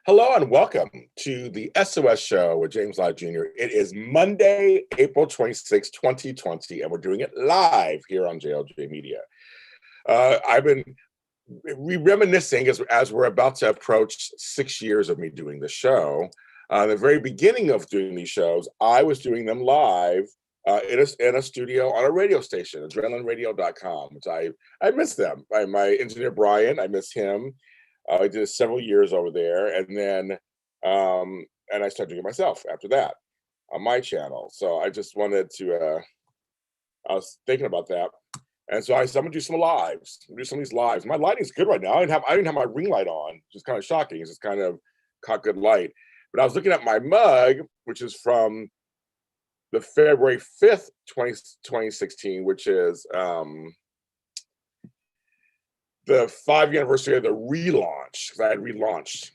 Hello and welcome to the SOS show with James Lott Jr. It is Monday, April 26, 2020, and we're doing it live here on JLJ Media. I've been reminiscing as we're about to approach 6 years of me doing the show. The very beginning of doing these shows, I was doing them live in a studio on a radio station, adrenalineradio.com, which I miss them. My engineer, Brian, I miss him. I did several years over there, and then and I started doing it myself after that on my channel. So I just wanted to. I was thinking about that, and so I'm gonna do some lives. Do some of these lives. My lighting's good right now. I didn't have my ring light on, which is kind of shocking. It's just kind of caught good light. But I was looking at my mug, which is from the February 5th, 2016, which is the 5-year anniversary of the relaunch, because I had relaunched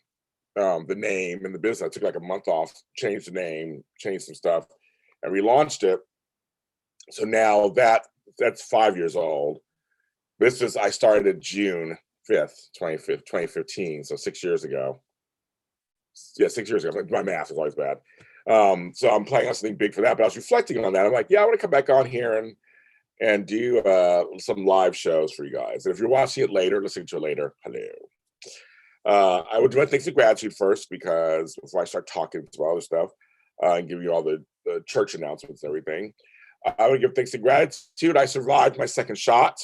the name and the business. I took like a month off, changed the name, changed some stuff, and relaunched it. So now that's 5 years old. I started June 5th, 2015, so 6 years ago. Yeah, 6 years ago. My math is always bad. So I'm planning on something big for that, but I was reflecting on that. I'm like, yeah, I want to come back on here and do some live shows for you guys. And if you're watching it later, listening to it later, hello. I would do my thanks and gratitude first, because before I start talking about other stuff and give you all the church announcements and everything, I would give thanks and gratitude. I survived my second shot.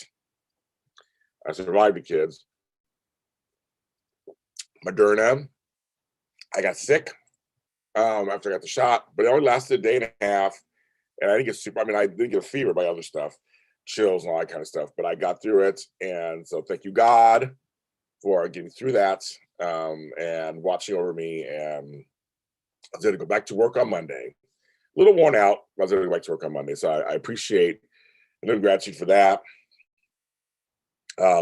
I survived the kids. Moderna. I got sick after I got the shot, but it only lasted a day and a half. And I didn't get super, I didn't get a fever by other stuff, chills and all that kind of stuff, but I got through it. And so thank you, God, for getting through that and watching over me. And I was going to go back to work on Monday. A little worn out. I was going to go back to work on Monday. So I appreciate a little gratitude for that.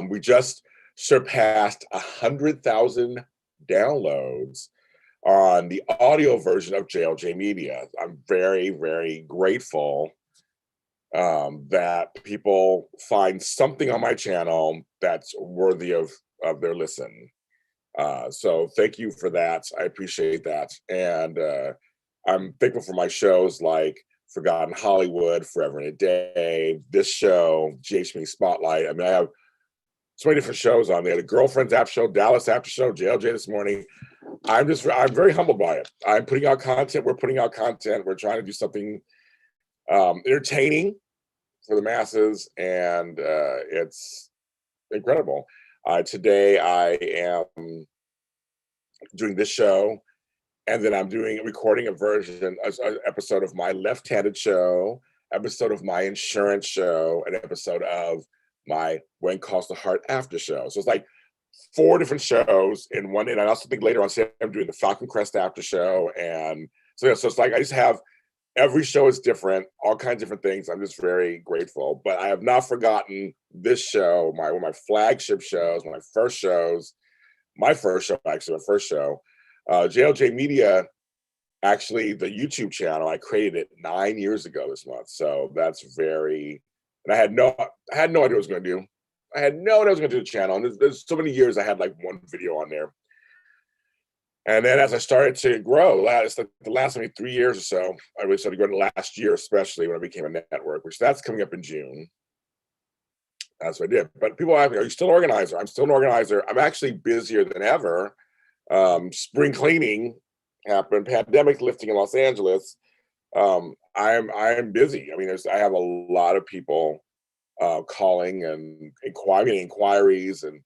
We just surpassed 100,000 downloads on the audio version of JLJ Media. I'm very, very grateful that people find something on my channel that's worthy of their listen. So thank you for that. I appreciate that. And I'm thankful for my shows like Forgotten Hollywood, Forever and a Day, this show, GHM Spotlight. I have so many different shows on there. The Girlfriends After Show, Dallas After Show, JLJ This Morning. I'm very humbled by it. I'm putting out content. We're putting out content. We're trying to do something entertaining for the masses, and it's incredible. Today I am doing this show, and then I'm recording an episode of my left-handed show, episode of my insurance show, an episode of my When Calls the Heart after show. So it's like 4 different shows in one. And I also think later on I'm doing the Falcon Crest after show. And so it's like I just have every show is different, all kinds of different things. I'm just very grateful. But I have not forgotten this show, one of my flagship shows, my first show, JLJ Media. Actually, the YouTube channel, I created it 9 years ago this month. So that's very, and I had no idea what I was going to do. I had no idea I was going to do the channel. And there's so many years I had like one video on there. And then as I started to grow, the last maybe 3 years or so, I really started growing last year, especially when I became a network, which that's coming up in June. That's what I did. But people ask me, are you still an organizer? I'm still an organizer. I'm actually busier than ever. Spring cleaning happened, pandemic lifting in Los Angeles. I'm busy. I have a lot of people calling and inquiries, and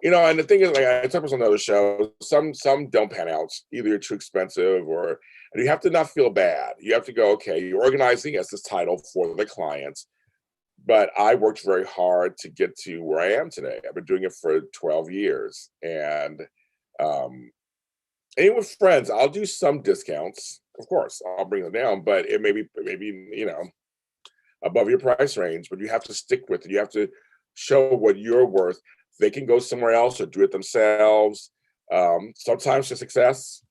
and the thing is, like I talked about on another show, some don't pan out. Either you're too expensive, and you have to not feel bad. You have to go, okay, you're organizing as this title for the clients, but I worked very hard to get to where I am today. I've been doing it for 12 years, and and with friends, I'll do some discounts. Of course, I'll bring them down, but it may be above your price range, but you have to stick with it. You have to show what you're worth. They can go somewhere else or do it themselves. Sometimes to success,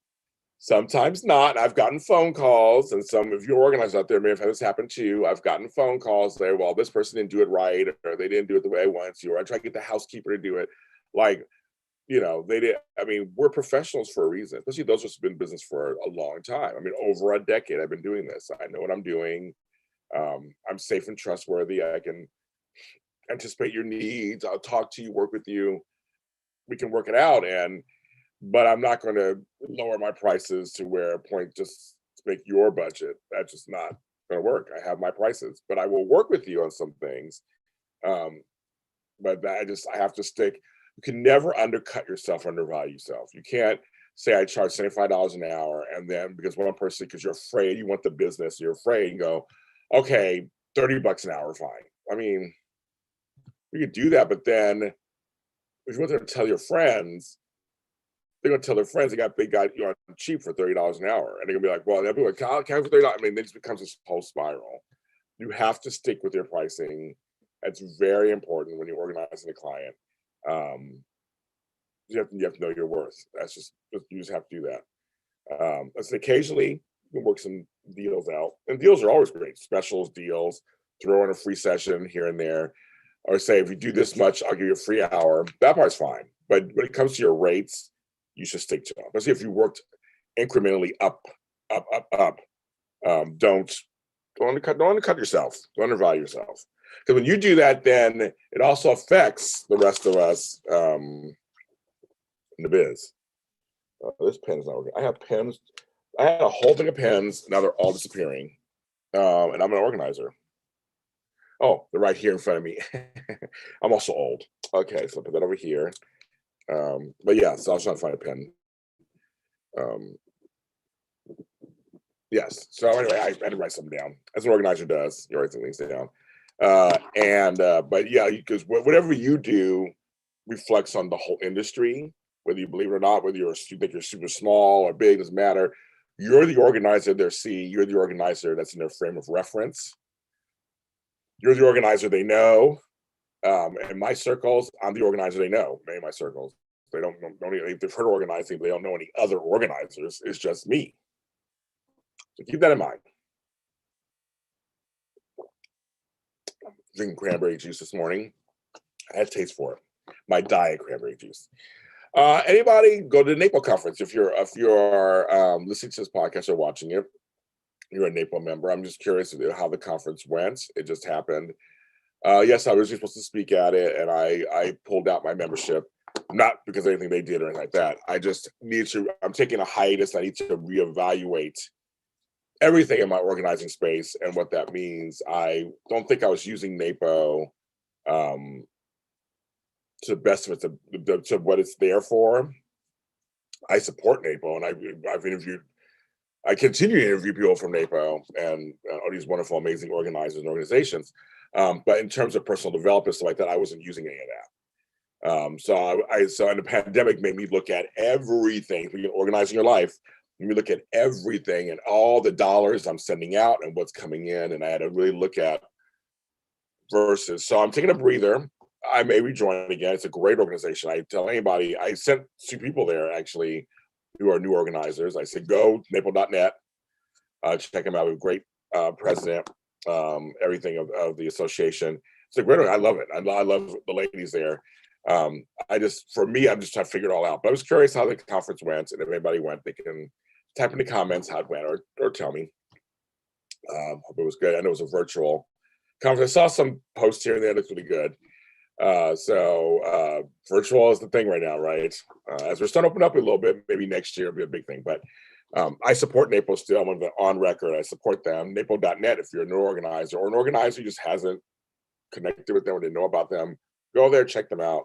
sometimes not. I've gotten phone calls, and some of you organizers out there may have had this happen to you. I've gotten phone calls there, well, this person didn't do it right, or they didn't do it the way I wanted to, or I try to get the housekeeper to do it. Like, you know, they did. I mean, we're professionals for a reason, especially those of us who've been in business for a long time. I mean, over a decade, I've been doing this. I know what I'm doing. I'm safe and trustworthy. I can anticipate your needs. I'll talk to you, work with you. We can work it out. But I'm not going to lower my prices to where a point just to make your budget. That's just not going to work. I have my prices, but I will work with you on some things. Um, but I have to stick. You can never undercut yourself, undervalue yourself. You can't say I charge $75 an hour, and then because one person, because you're afraid, you want the business, you're afraid, and go, okay, $30 an hour, fine. I mean, you could do that, but then if you want them to tell your friends, they're gonna tell their friends they got you on cheap for $30 an hour, and they're gonna be like, well, they'll be like, can I for $30? I mean, it just becomes this whole spiral. You have to stick with your pricing. It's very important when you're organizing a client. Um, you have to know your worth. You just have to do that. So occasionally you can work some deals out, and deals are always great. Specials, deals, throw in a free session here and there, or say if you do this much, I'll give you a free hour. That part's fine. But when it comes to your rates, you should stick to them. Especially if you worked incrementally up, up, up, up. Don't undercut yourself. Don't undervalue yourself. Because when you do that, then it also affects the rest of us in the biz. This pen's not working. I have pens. I had a whole thing of pens. Now they're all disappearing. And I'm an organizer. Oh, they're right here in front of me. I'm also old. Okay, so I'll put that over here. But yeah, so I was trying to find a pen. Um, yes. So anyway, I had to write something down. As an organizer does, you write some things down. But yeah, because whatever you do reflects on the whole industry, whether you believe it or not, whether you think you're super small or big, doesn't matter. You're the organizer they see. You're the organizer that's in their frame of reference. You're the organizer they know. In my circles, I'm the organizer they know. Many of my circles, they don't if they've heard organizing, but they don't know any other organizers. It's just me. So keep that in mind. Drinking cranberry juice this morning. I had taste for it. My diet cranberry juice. Anybody go to the NAPO conference if you're listening to this podcast or watching it. You're a NAPO member. I'm just curious how the conference went. It just happened. Yes, I was supposed to speak at it, and I pulled out my membership, not because of anything they did or anything like that. I just need to. I'm taking a hiatus. I need to reevaluate everything in my organizing space and what that means. I don't think I was using NAPO to the best of it, to what it's there for. I support NAPO, and I've interviewed. I continue to interview people from NAPO and all these wonderful, amazing organizers and organizations. But in terms of personal development, stuff like that, I wasn't using any of that. So and the pandemic made me look at everything. When you're organizing your life, you look at everything and all the dollars I'm sending out and what's coming in, and I had to really look at versus. So I'm taking a breather. I may rejoin again. It's a great organization. I tell anybody. I sent 2 people there actually who are new organizers. I said, go napo.net. Check them out. We have a great president. Everything of the association. It's a great one. I love it. I love the ladies there. I'm just trying to figure it all out. But I was curious how the conference went, and if anybody went, they can type in the comments how it went or tell me. Hope it was good. I know it was a virtual conference. I saw some posts here and there. It looks really good. Virtual is the thing right now, right? As we're starting to open up a little bit, maybe next year will be a big thing. But I support NAPO still. I'm on record. I support them. NAPO.net, if you're a new organizer or an organizer who just hasn't connected with them or didn't know about them, go there, check them out.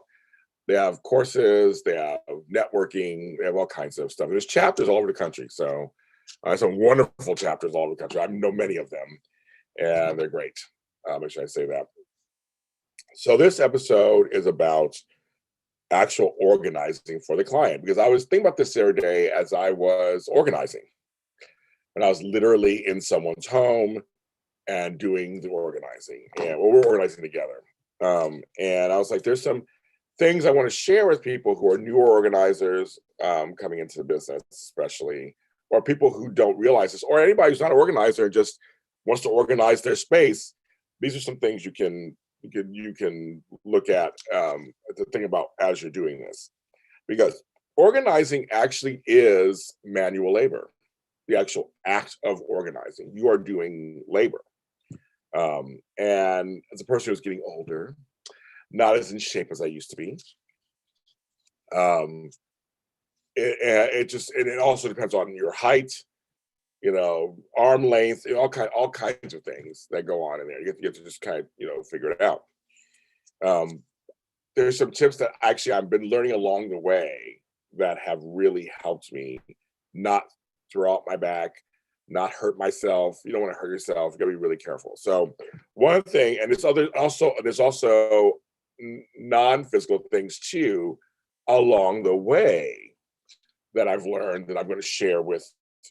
They have courses, they have networking, they have all kinds of stuff. There's chapters all over the country. So some wonderful chapters all over the country. I know many of them, and they're great. Make sure I say that. So this episode is about actual organizing for the client, because I was thinking about this the other day as I was organizing, and I was literally in someone's home and doing the organizing, and we're organizing together. And I was like, there's some things I want to share with people who are newer organizers coming into the business, especially, or people who don't realize this, or anybody who's not an organizer and just wants to organize their space. These are some things you can look at to think about as you're doing this. because organizing actually is manual labor. The actual act of organizing, you are doing labor. And as a person who's getting older, not as in shape as I used to be, um, it just, and it also depends on your height, arm length, all kinds of things that go on in there. You have to just kind of, figure it out. Um, there's some tips that actually I've been learning along the way that have really helped me not throw out my back, not hurt myself. You don't want to hurt yourself. You got to be really careful. So one thing, and there's also non-physical things too along the way that I've learned that I'm going to share with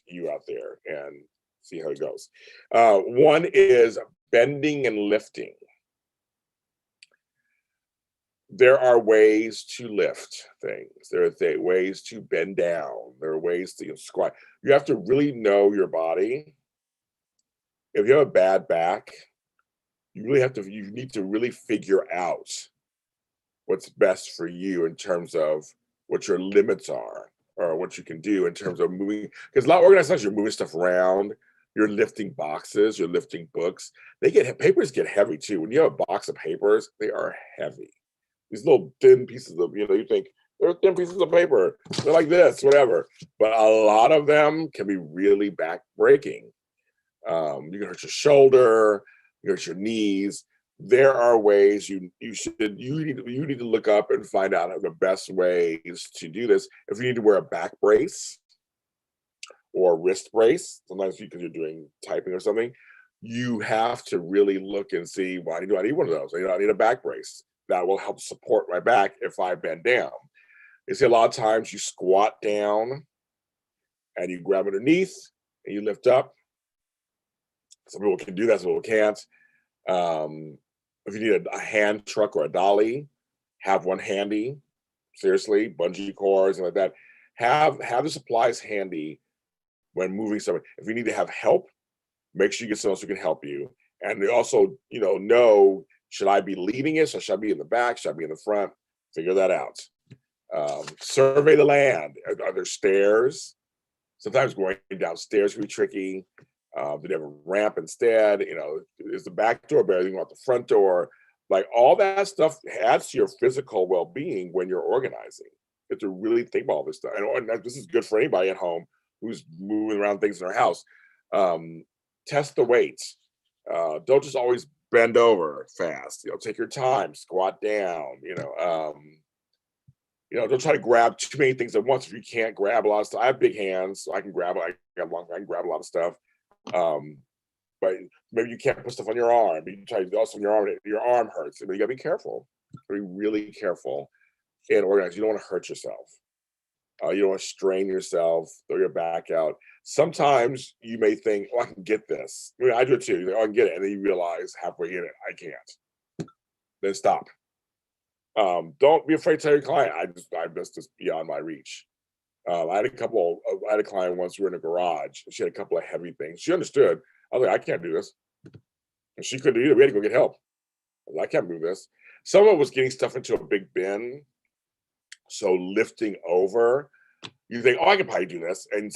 you out there and see how it goes. One is bending and lifting. There are ways to lift things. There are ways to bend down. There are ways to squat. You have to really know your body. If you have a bad back, you need to really figure out what's best for you in terms of what your limits are or what you can do in terms of moving. Because a lot of organized times you're moving stuff around, you're lifting boxes, you're lifting books. Papers get heavy too. When you have a box of papers, they are heavy. These little thin pieces of, you think they're thin pieces of paper. They're like this, whatever. But a lot of them can be really back breaking. You can hurt your shoulder, you hurt your knees. There are ways you need to look up and find out the best ways to do this. If you need to wear a back brace or a wrist brace, sometimes because you're doing typing or something, you have to really look and see, why do I need one of those? I need a back brace that will help support my back if I bend down. You see, a lot of times you squat down and you grab underneath and you lift up. Some people can do that, some people can't. If you need a hand truck or a dolly, have one handy. Seriously, bungee cords and like that. Have the supplies handy when moving something. If you need to have help, make sure you get someone who can help you. And they also, know, should I be leading it? So should I be in the back? Should I be in the front? Figure that out. Survey the land. Are there stairs? Sometimes going downstairs can be tricky. Did you have a ramp instead? Is the back door better than the front door? Like all that stuff adds to your physical well-being when you're organizing. You have to really think about all this stuff. And this is good for anybody at home who's moving around things in their house. Test the weights. Don't just always bend over fast. Take your time, squat down. Don't try to grab too many things at once. If you can't grab a lot of stuff, I have big hands, so I can grab. I can grab a lot of stuff. But maybe you can't put stuff on your arm. You try to also your arm hurts. You gotta be careful. Be really careful and organized. You don't want to hurt yourself. You don't want to strain yourself, throw your back out. Sometimes you may think, "Oh, I can get this." I do it too. I can get it, and then you realize halfway in it, I can't. Then stop. Don't be afraid to tell your client, I missed this beyond my reach. I had a client once. We were in a garage. She had a couple of heavy things. She understood. I was like, I can't do this. And she couldn't either. We had to go get help. I can't move this. Someone was getting stuff into a big bin. So lifting over, you think, oh, I can probably do this. And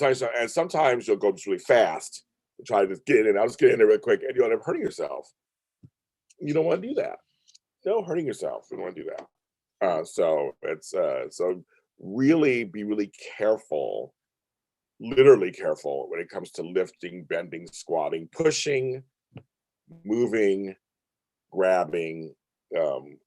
sometimes you'll go just really fast to try to just get in. I'll just get in there real quick, and you'll end up hurting yourself. You don't want to do that. No, hurting yourself. You don't want to do that. So really be really careful, literally careful when it comes to lifting, bending, squatting, pushing, moving, grabbing. Know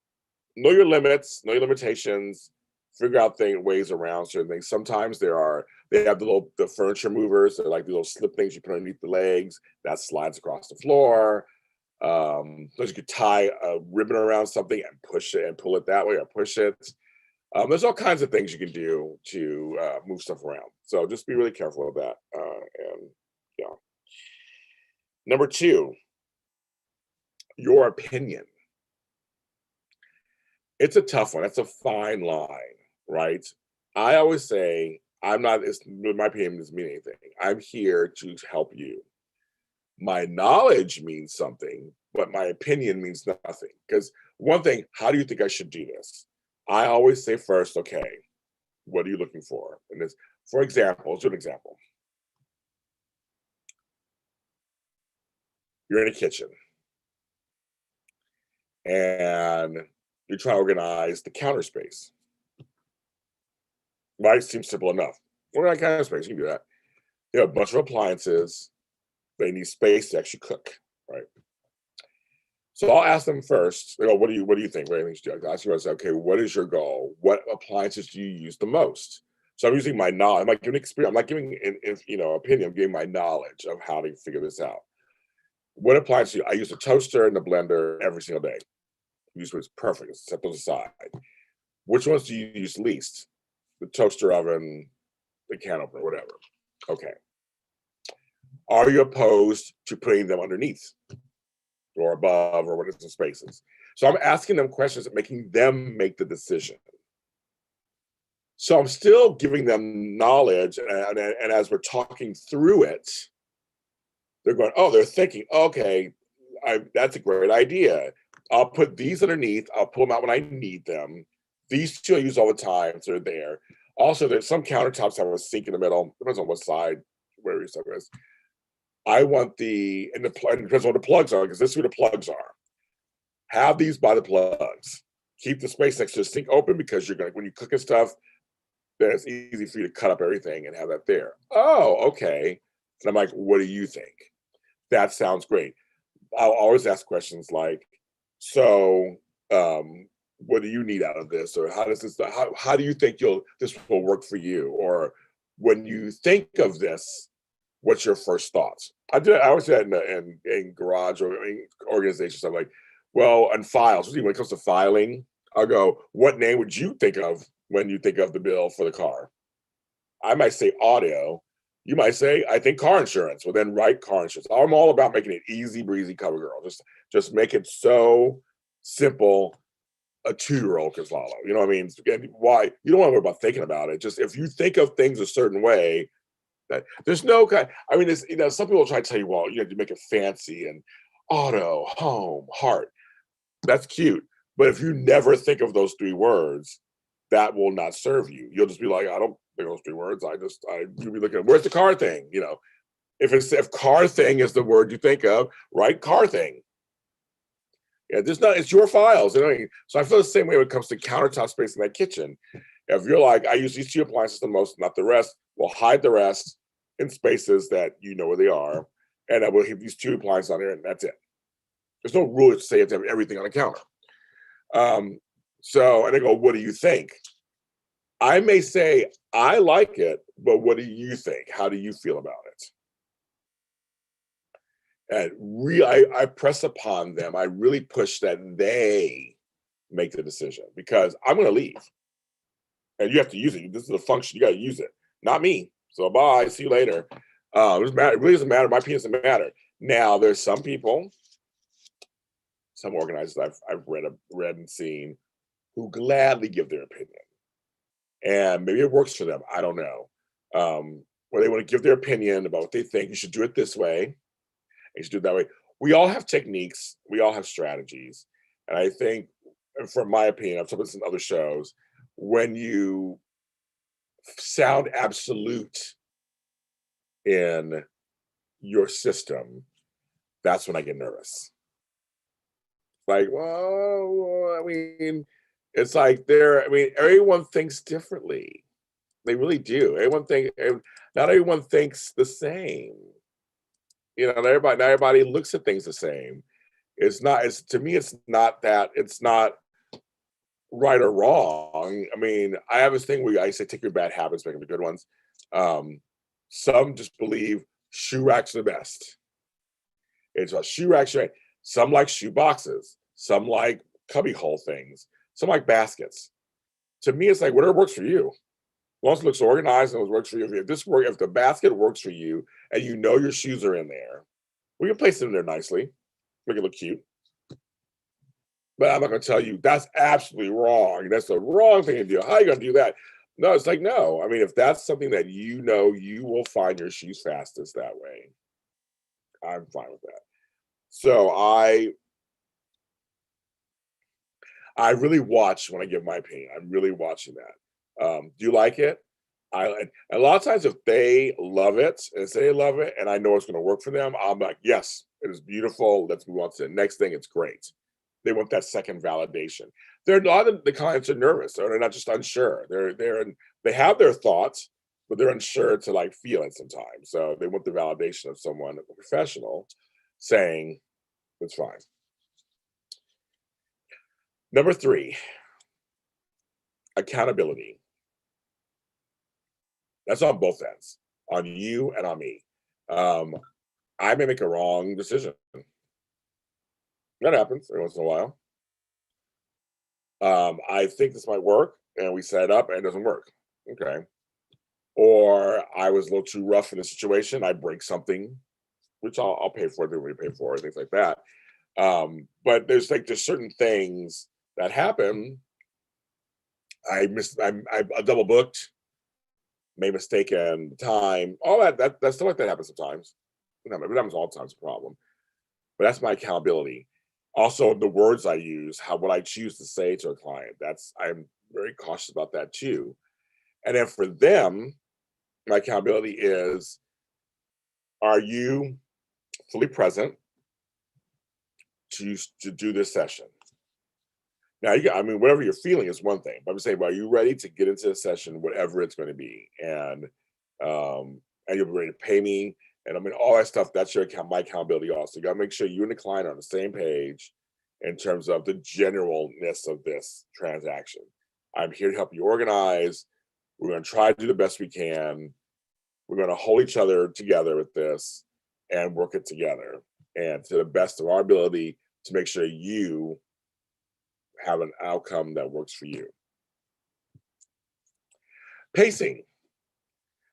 your limits, know your limitations, figure out ways around certain things. Sometimes they have the furniture movers. They're like the little slip things you put underneath the legs that slides across the floor. So you could tie a ribbon around something and push it and pull it that way or push it. There's all kinds of things you can do to move stuff around. So just be really careful of that. Number 2, your opinion. It's a tough one. It's a fine line, right? I always say, my opinion doesn't mean anything. I'm here to help you. My knowledge means something, but my opinion means nothing. Because one thing, how do you think I should do this? I always say first, okay, What are you looking for? And this, for example, let's do an example. You're in a kitchen and you're trying to organize the counter space. Right? Seems simple enough. Organize counter space, you can do that. You have a bunch of appliances. They need space to actually cook, right? So I'll ask them first. They go, what do you think? What do you think? I ask you, I say, okay, what is your goal? What appliances do you use the most? So I'm using my knowledge. I'm not giving experience. I'm not giving opinion. I'm giving my knowledge of how to figure this out. What appliances? I use the toaster and the blender every single day. Usually it's perfect. Set those aside. Which ones do you use least? The toaster oven, the can opener, whatever. Okay. Are you opposed to putting them underneath or above or what is the spaces? So I'm asking them questions and making them make the decision. So I'm still giving them knowledge, and as we're talking through it, they're going, oh, they're thinking, okay, that's a great idea. I'll put these underneath. I'll pull them out when I need them. These two I use all the time, so they're there. Also, there's some countertops have a sink in the middle. Depends on what side, where your stuff is. I want and it depends on what the plugs are, because this is where the plugs are. Have these by the plugs. Keep the space next to the sink open, because you're going to, when you cook and stuff, then it's easy for you to cut up everything and have that there. Oh, okay. And I'm like, what do you think? That sounds great. I'll always ask questions like, so what do you need out of this? Or how do you think this will work for you? Or when you think of this, what's your first thoughts? I always do that in garage or in organizations. I'm like, well, on files, when it comes to filing, I'll go, what name would you think of when you think of the bill for the car? I might say audio. You might say, I think car insurance. Well, then write car insurance. I'm all about making it easy breezy, cover girl. Just make it so simple a 2-year-old can follow. You know what I mean? Why? You don't want to worry about thinking about it. Just if you think of things a certain way, that there's no kind. I mean, it's, some people try to tell you, well, you have to make it fancy and auto, home, heart. That's cute. But if you never think of those 3 words, that will not serve you. You'll just be like, I don't think of those 3 words. You'll be looking, where's the car thing? If car thing is the word you think of, write car thing. Yeah, it's your files. So I feel the same way when it comes to countertop space in that kitchen. If you're like, I use these 2 appliances the most, not the rest, well, hide the rest in spaces that you know where they are. And I will have these 2 appliances on there, and that's it. There's no rule to say you have to have everything on the counter. And they go, what do you think? I may say, I like it, but what do you think? How do you feel about it? And I press upon them. I really push that they make the decision, because I'm going to leave. And you have to use it. This is a function. You got to use it, not me. So bye. See you later. It really doesn't matter. My opinion doesn't matter. Now, there's some people, some organizers I've read and seen, who gladly give their opinion, and maybe it works for them. I don't know. Where they want to give their opinion about what they think. You should do it this way. You should do it that way. We all have techniques. We all have strategies. And I think, from my opinion, I've talked about this in other shows, when you sound absolute in your system, that's when I get nervous. Like, well, I mean, it's like everyone thinks differently. They really do. Not everyone thinks the same. Not everybody looks at things the same. To me, it's not right or wrong. I mean, I have this thing where I say, take your bad habits, make them the good ones. Some just believe shoe racks are the best. It's a shoe rack. Some like shoe boxes. Some like cubby hole things. Some like baskets. To me, it's like whatever works for you. As long as it looks organized and it works for you. If the basket works for you and you know your shoes are in there, we can place it in there nicely, make it look cute. But I'm not going to tell you that's absolutely wrong. That's the wrong thing to do. How are you going to do that? No, it's like, no. I mean, if that's something that you will find your shoes fastest that way, I'm fine with that. So I really watch when I give my opinion. I'm really watching that. Do you like it? A lot of times if they love it and say they love it and I know it's going to work for them, I'm like, yes, it is beautiful. Let's move on to the next thing. It's great. They want that second validation. They're a lot of the clients are nervous, or they're not just unsure. They have their thoughts, but they're unsure to like feel it sometimes. So they want the validation of someone, a professional, saying it's fine. Number 3, accountability. That's on both ends, on you and on me. Um, I may make a wrong decision. That happens every once in a while. I think this might work, and we set it up, and it doesn't work. Okay. Or I was a little too rough in the situation. I break something, which I'll pay for. Everybody pay for it, things like that. But there's certain things that happen. I double booked, made a mistake in time. All that stuff like that happens sometimes. It happens all the time. It's a problem. But that's my accountability. Also, the words I use, what I choose to say to a client. I'm very cautious about that too. And then for them, my accountability is: are you fully present to do this session? Now, whatever you're feeling is one thing, but I'm saying, well, are you ready to get into the session, whatever it's going to be, and you'll be ready to pay me, and all that stuff. That's my accountability. Also, you got to make sure you and the client are on the same page in terms of the generalness of this transaction. I'm here to help you organize. We're going to try to do the best we can. We're going to hold each other together with this and work it together, and to the best of our ability to make sure you have an outcome that works for you. Pacing.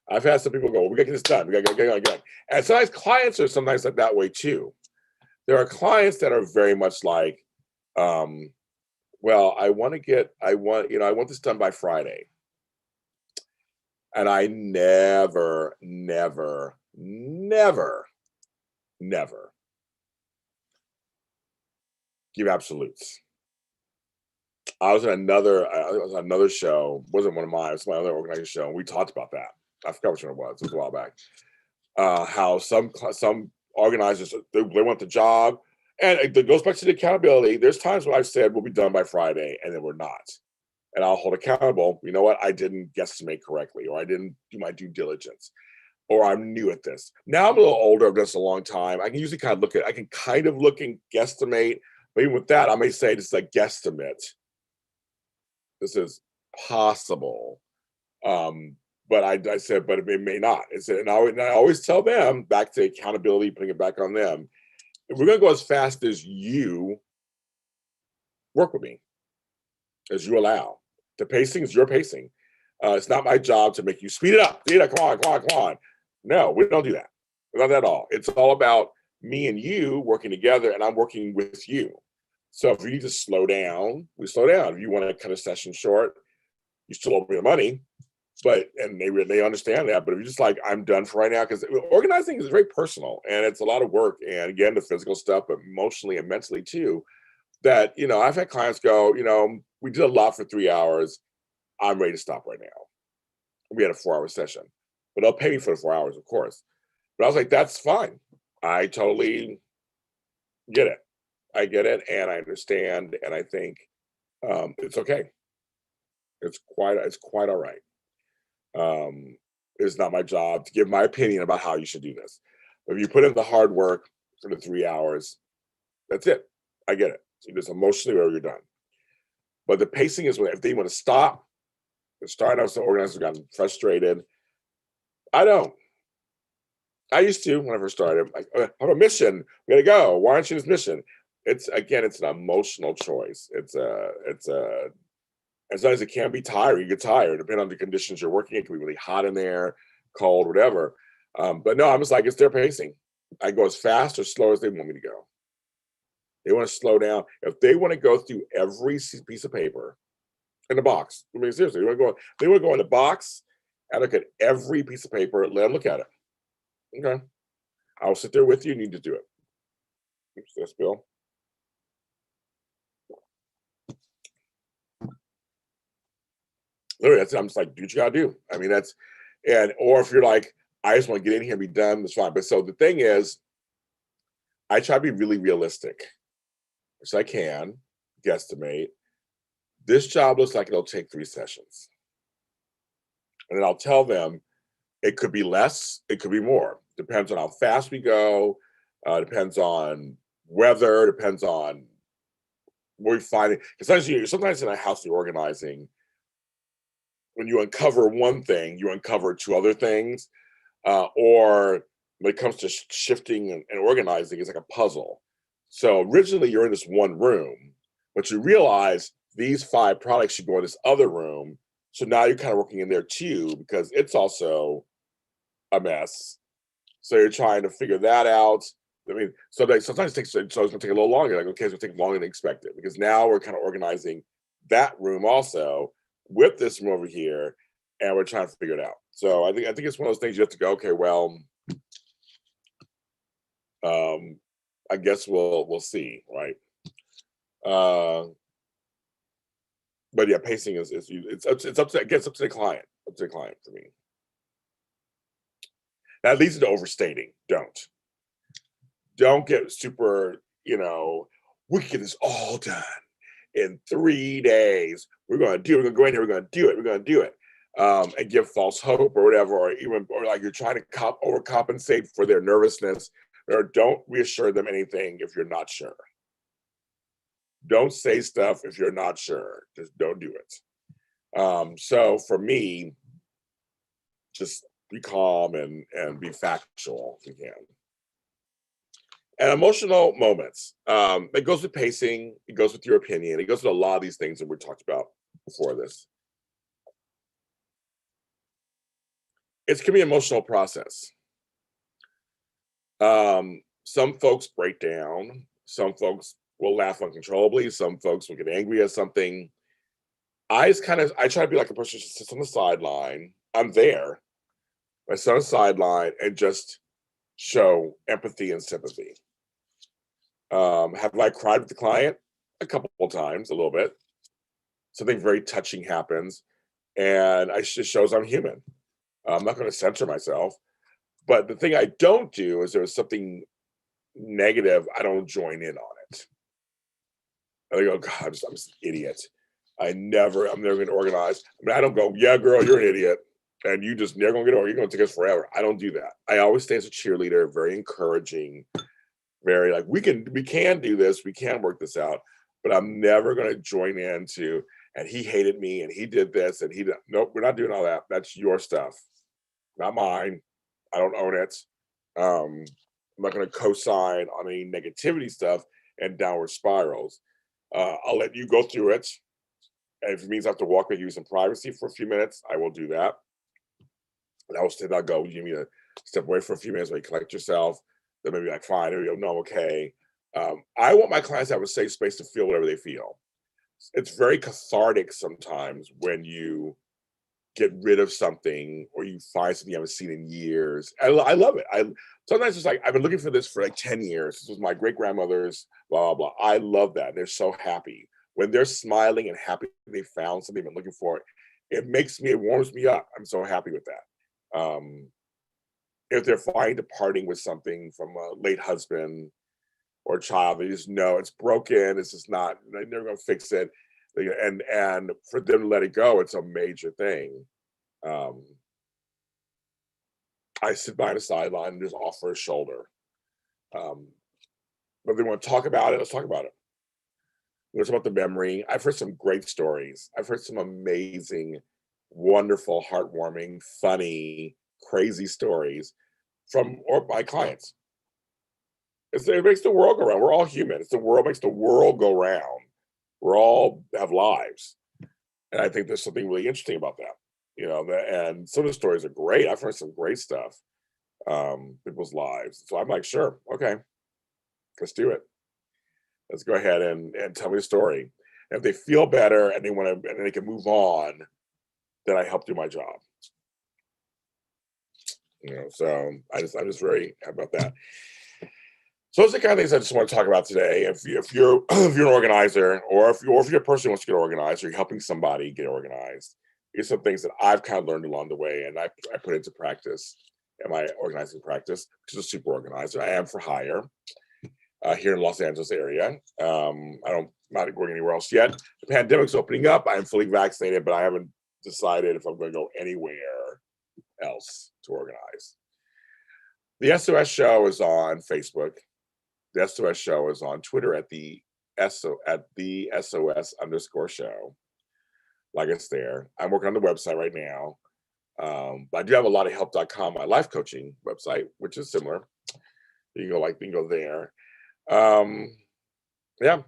I've had some people go, well, we got to get this done. We got to get on. And sometimes clients are sometimes like that way too. There are clients that are very much like, well, I want this done by Friday. And I never give absolutes. I was in another show. It wasn't one of mine. It was my other organizing show, and we talked about that. I forgot which one it was. It was a while back. How some organizers they want the job, and it goes back to the accountability. There's times when I've said we'll be done by Friday, and then we're not, and I'll hold accountable. You know what? I didn't guesstimate correctly, or I didn't do my due diligence, or I'm new at this. Now I'm a little older. I've done this a long time. I can usually kind of look and guesstimate. But even with that, I may say this is a guesstimate. This is possible. But I said, but it may not. And I always tell them, back to accountability, putting it back on them. If we're going to go as fast as you work with me, as you allow. The pacing is your pacing. It's not my job to make you speed it up. Come on. No, we don't do that. Not at all. It's all about me and you working together, and I'm working with you. So if you need to slow down, we slow down. If you want to cut a session short, you still owe me the money, and they understand that. But if you're just like, I'm done for right now, because organizing is very personal and it's a lot of work. And again, the physical stuff, but emotionally and mentally too. That I've had clients go, we did a lot for 3 hours. I'm ready to stop right now. We had a 4-hour session, but they'll pay me for the 4 hours, of course. But I was like, that's fine. I totally get it. I get it, and I understand, and I think it's okay. It's quite all right. It's not my job to give my opinion about how you should do this. But if you put in the hard work for the 3 hours, that's it. I get it. So just emotionally, wherever you're done. But the pacing is if they want to stop, they're starting out, some organizers gotten frustrated. I don't. I used to when I first started. Like, I have a mission. We gotta go. Why aren't you this mission? It's an emotional choice. As long as it can be tiring, you get tired, depending on the conditions you're working in. It can be really hot in there, cold, whatever. But no, I'm just like, it's their pacing. I go as fast or slow as they want me to go. They want to slow down. If they want to go through every piece of paper in the box, seriously, they want to go in the box and look at every piece of paper, let them look at it. Okay. I'll sit there with you and you just do it. Oops, this Bill. Literally, I'm just like, do what you gotta do. I mean, or if you're like, I just want to get in here and be done, that's fine. But so the thing is, I try to be really realistic, which I can guesstimate. This job looks like it'll take 3 sessions. And then I'll tell them it could be less, it could be more. Depends on how fast we go, depends on weather, depends on what we find. Because sometimes in a house you're organizing, when you uncover one thing, you uncover 2 other things. Or when it comes to shifting and organizing, it's like a puzzle. So originally you're in this one room, but you realize these 5 products should go in this other room. So now you're kind of working in there too, because it's also a mess. So you're trying to figure that out. I mean, sometimes it's going to take a little longer. Like, okay, it's going to take longer than expected because now we're kind of organizing that room also with this room over here, and we're trying to figure it out. So I think it's one of those things you have to go, okay, well, I guess we'll see, right? But yeah, pacing is it's up to the client, for me. That leads to overstating. Don't get super, we can get this all done in 3 days. We're going to go in here. We're going to do it. And give false hope or whatever, or like you're trying to overcompensate for their nervousness, or don't reassure them anything if you're not sure. Don't say stuff if you're not sure. Just don't do it. So for me, just be calm and be factual if you can. And emotional moments. It goes with pacing. It goes with your opinion. It goes with a lot of these things that we talked about before this. It's gonna be an emotional process. Some folks break down. Some folks will laugh uncontrollably. Some folks will get angry at something. I try to be like a person who sits on the sideline. I'm there. I sit on the sideline and just show empathy and sympathy. Have I cried with the client? A couple of times, a little bit. Something very touching happens, and it just shows I'm human. I'm not going to censor myself. But the thing I don't do is there was something negative, I don't join in on it. I go, God, I'm just an idiot. I'm never going to organize. I mean, I don't go, yeah, girl, you're an idiot. And you're going to you're going to take us forever. I don't do that. I always stay as a cheerleader, very encouraging, very like, we can do this. We can work this out. But I'm never going to join into, and he hated me and he did this and nope, we're not doing all that. That's your stuff, not mine. I don't own it. I'm not going to co-sign on any negativity stuff and downward spirals. I'll let you go through it. And if it means I have to walk with you some privacy for a few minutes, I will do that. And I'll go, you need to step away for a few minutes while you collect yourself. Then maybe like, fine, there we go, no, okay. I want my clients to have a safe space to feel whatever they feel. It's very cathartic sometimes when you get rid of something or you find something you haven't seen in years. I love it. Sometimes it's like, I've been looking for this for like 10 years. This was my great grandmother's, blah, blah, blah. I love that. They're so happy. When they're smiling and happy they found something they've been looking for, it warms me up. I'm so happy with that. If they're fine departing with something from a late husband or child, they just know it's broken. It's just not, they're never going to fix it. And for them to let it go, it's a major thing. I sit by the sideline and just offer a shoulder. But they want to talk about it, let's talk about it. Let's talk about the memory. I've heard some great stories. I've heard some amazing, wonderful, heartwarming, funny, crazy stories from my clients. It makes the world go round. We're all human. It's the world makes the world go round. We all have lives. And I think there's something really interesting about that. And some of the stories are great. I've heard some great stuff, people's lives. So I'm like, sure, okay, let's do it. Let's go ahead and tell me the story. And if they feel better and they can move on, then I help do my job. So I'm just very happy about that. So those are the kind of things I just want to talk about today. If you're an organizer, or if you're a person who wants to get organized, or you're helping somebody get organized, Here's some things that I've kind of learned along the way, and I put into practice in my organizing practice, which is a super organizer. I am for hire here in Los Angeles area. I'm not going anywhere else yet. The pandemic's opening up. I am fully vaccinated, but I haven't decided if I'm going to go anywhere else to organize. The SOS show is on Facebook. The SOS show is on Twitter at the SOS_show. Like it's there. I'm working on the website right now. But I do have a lot of help.com, my life coaching website, which is similar. You can go there. Yeah,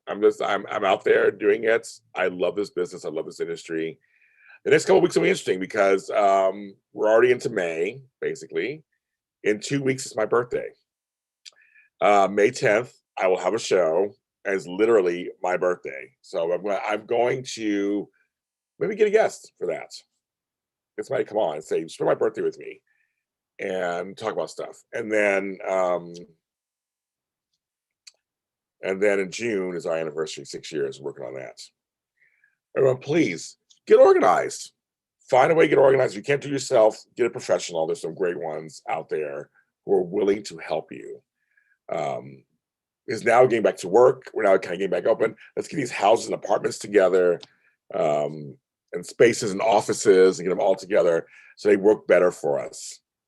I'm out there doing it. I love this business. I love this industry. The next couple of weeks will be interesting because we're already into May, basically. In 2 weeks, it's my birthday. May 10th, I will have a show, and it's literally my birthday. So I'm going to maybe get a guest for that. Get somebody to come on and say, spend my birthday with me and talk about stuff. And then in June is our anniversary, 6 years working on that. Everyone, please get organized. Find a way to get organized. If you can't do it yourself, get a professional. There's some great ones out there who are willing to help you. Is now getting back to work. We're now kind of getting back open. Let's get these houses and apartments together, and spaces and offices, and get them all together so they work better for us.